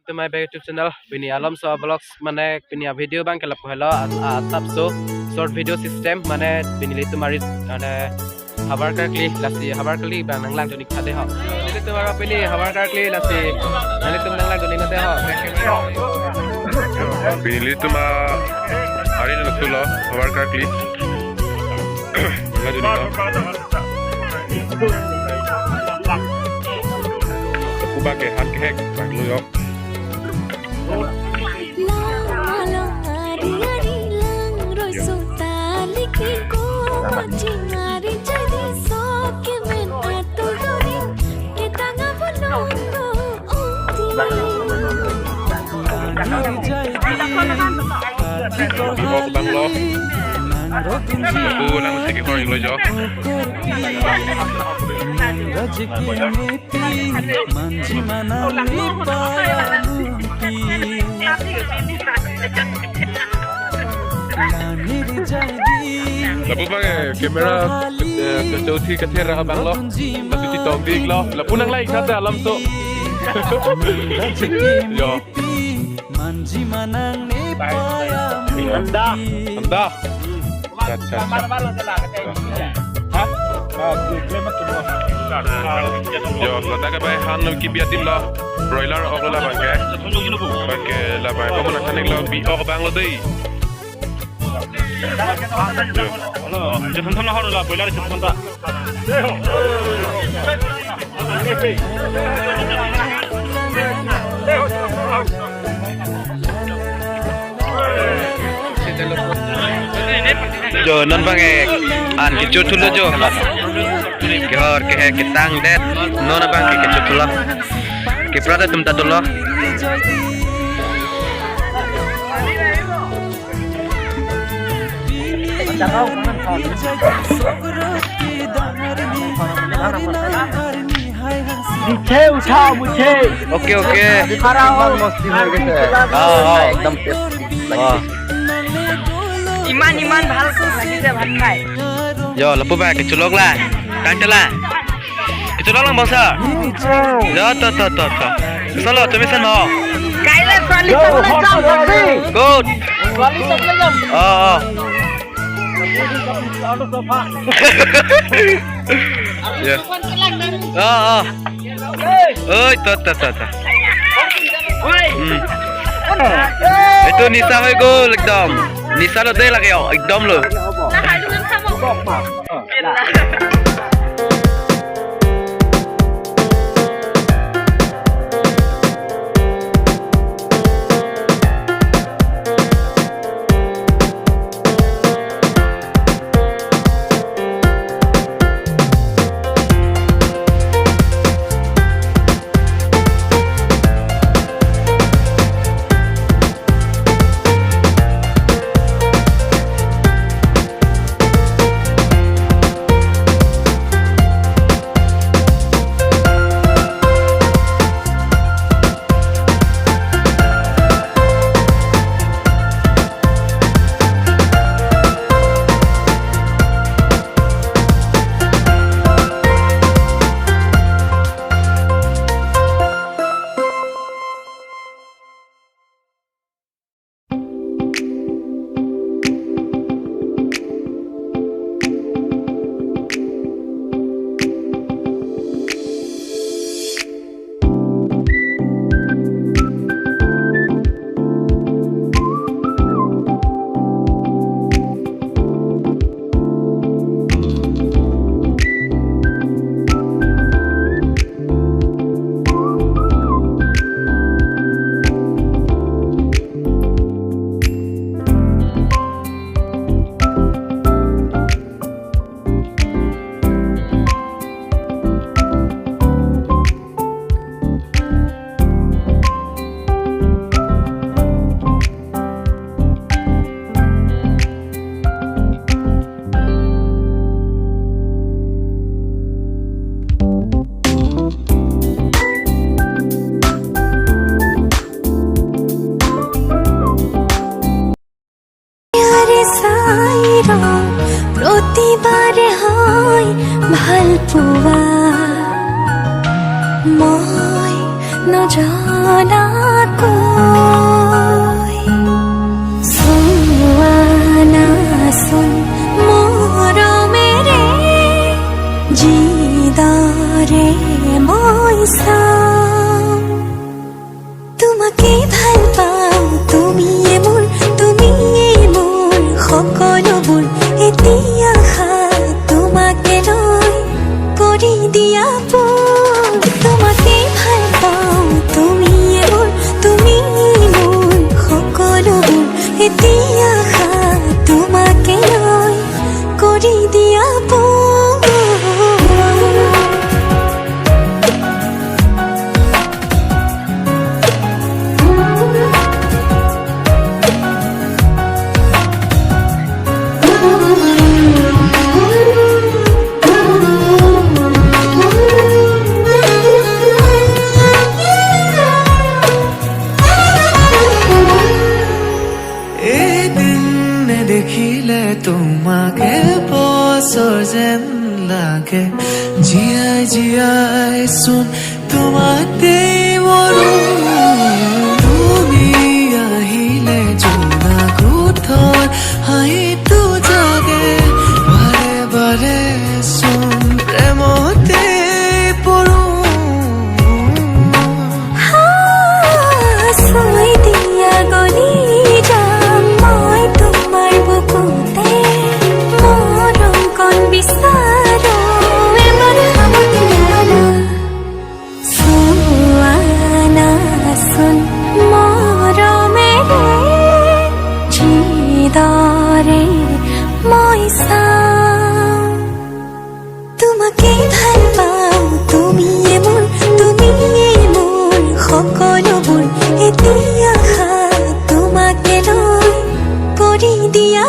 to my YouTube channel. Pini alam so vlogs mane pini video bang kelap hello atap so short video system mane pini litu mari ane habar kali lasi habar kali bang nanglang joni khade ho. Litu mara pini habar kali lasi nani tum nanglang joni nate ho. Pini litu ma hari na tulo habar kali. Ba ke han ke hek bang lu yo bang lo aku nang mesti ko lo jo lapu bang kamera kecauti kathera bang lo lapu ti tong dik lo lapu nang lai khat alam so yo anda अच्छा yo lata ka bai han ki biatim la broiler ogola bange bange la bai ko na kanik la bi og bang lo dei je thon thon la broiler je thon ta jo non bange an ki chutulo jo ke hor ke tang det non bange ke chutulo ke prada tum tatulo मुझे उठा मुझे okay okay मस्ती हो गए एकदम ইমান ভাল লাগিছে ভাত খাই yo lapu ba ke chulok la kantela ke chulok lang bosa yo to solo tumi san ho কাইলে ছোৱালী চাবলৈ যাম good ছোৱালী চাবলৈ যাম oi to itu Nisa hoy gol ekdom Nisa lo deh lagi yo ekdom lo প্রতিবারে হয় ভালপোৱা মই নজনাকৈ থাকে জীয়াই জীয়াই চোন তোমাতে মৰো তুমি আহিলে জোনা কোঠৰ হাঁহিটো জাগে বাৰে বাৰে চোন প্ৰেমতে পৰো ছয় দিয়া গলি যাম মই তোমাৰ বুকুতে মৰম কণ বিচাৰো এবাৰ চোৱানাচোন মৰমেৰে যিদৰে মই চাওঁ তোমাকে ভাল পাওঁ তুমিয়ে মোৰ সকলোবোৰ এতিয়া তোমাকে লৈ কৰি দিয়া